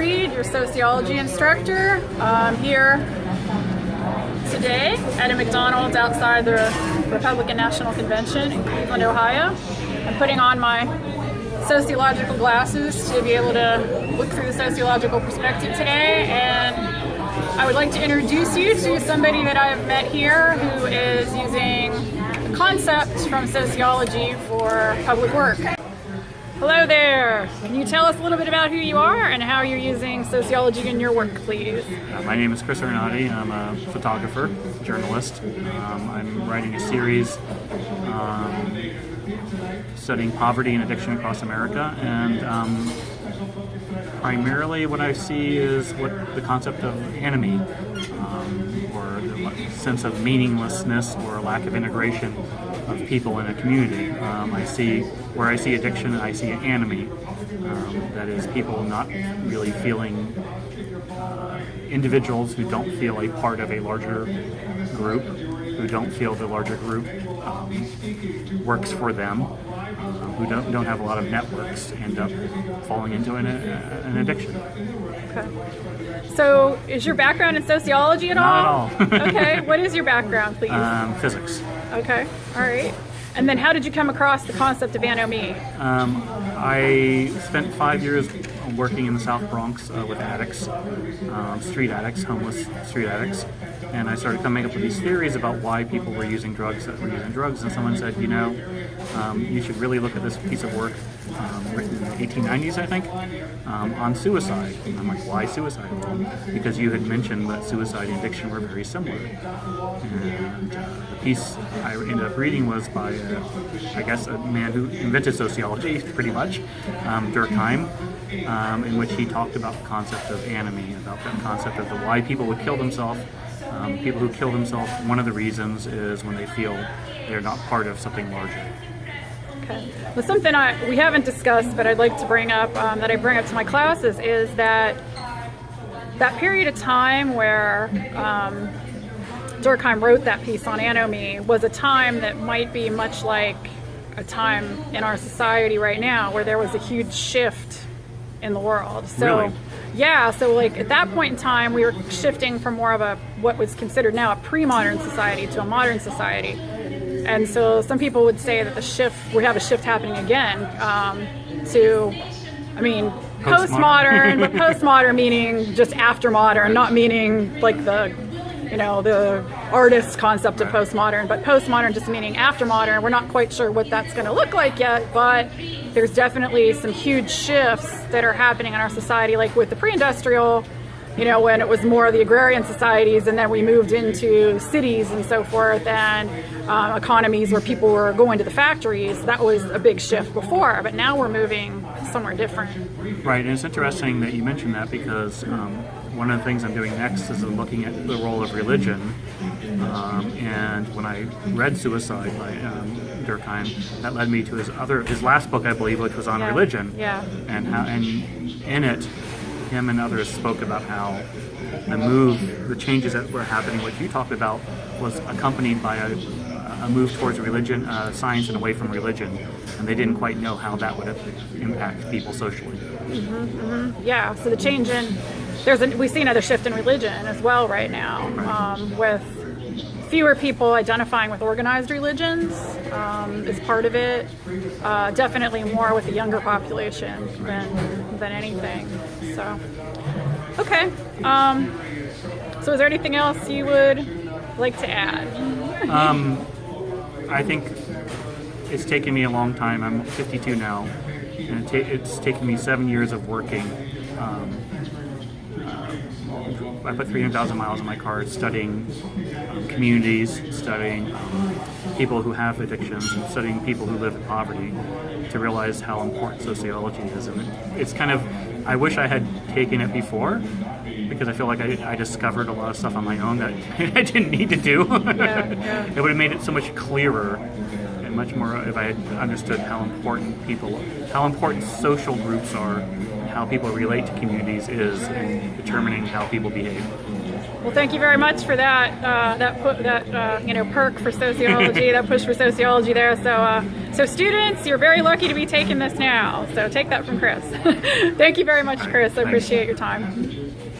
Reed, your sociology instructor. I'm here today at a McDonald's outside the Republican National Convention in Cleveland, Ohio. I'm putting on my sociological glasses to be able to look through the sociological perspective today, and I would like to introduce you to somebody that I've met here who is using a concept from sociology for public work. Hello there. Can you tell us a little bit about who you are and how you're using sociology in your work, please? My name is Arnade. I'm a photographer, journalist. I'm writing a series studying poverty and addiction across America, and primarily what I see is what the concept of anomie, or the sense of meaninglessness or lack of integration of people in a community. Where I see addiction, I see anomie. That is, people not really feeling, individuals who don't feel a part of a larger group, who don't feel the larger group works for them, who don't have a lot of networks, end up falling into an addiction. Okay. So, is your background in sociology at all? Not at all. Okay. What is your background, please? Physics. Okay. All right. And then how did you come across the concept of anomie? I spent 5 years working in the South Bronx with addicts, street addicts, homeless street addicts, and I started coming up with these theories about why people were using drugs that were using drugs, and someone said, you should really look at this piece of work written in the 1890s, I think, on suicide. And I'm like, why suicide? Well, because you had mentioned that suicide and addiction were very similar. And the piece I ended up reading was by, a man who invented sociology, pretty much, Durkheim, in which he talked about the concept of anomie, about that concept of why people would kill themselves. People who kill themselves, one of the reasons is when they feel they're not part of something larger. Okay. Well, something we haven't discussed, but I'd like to bring up, that I bring up to my classes, is that period of time where Durkheim wrote that piece on anomie was a time that might be much like a time in our society right now where there was a huge shift in the world. So, really? Yeah, so like at that point in time, we were shifting from more of what was considered now a pre-modern society to a modern society. And so some people would say that we have a shift happening again to, postmodern, but postmodern meaning just after modern, not meaning like the artist concept of postmodern, but postmodern just meaning after modern. We're not quite sure what that's going to look like yet, but there's definitely some huge shifts that are happening in our society, like with the pre-industrial, when it was more of the agrarian societies, and then we moved into cities and so forth, and economies where people were going to the factories. That was a big shift before, but now we're moving somewhere different. Right, and it's interesting that you mentioned that because one of the things I'm doing next is looking at the role of religion, and when I read Suicide by Durkheim, that led me to his last book, I believe, which was on religion. Yeah. And in it, him and others spoke about how the changes that were happening, what you talked about, was accompanied by a move towards religion, science, and away from religion, and they didn't quite know how that would impact people socially. Yeah. So the change we see another shift in religion as well right now, with fewer people identifying with organized religions is part of it. Definitely more with the younger population than anything. So, okay. So is there anything else you would like to add? I think it's taken me a long time. I'm 52 now, and it's taken me 7 years of working. I put 300,000 miles on my car studying communities, studying people who have addictions, and studying people who live in poverty to realize how important sociology is. And it's kind of, I wish I had taken it before, because I feel like I discovered a lot of stuff on my own that I didn't need to do. Yeah. It would have made it so much clearer and much more if I had understood how important social groups are, how people relate to communities is in determining how people behave. Well, thank you very much for that perk for sociology, that push for sociology there. So students, you're very lucky to be taking this now. So take that from Chris. Thank you very much, Chris. I appreciate your time.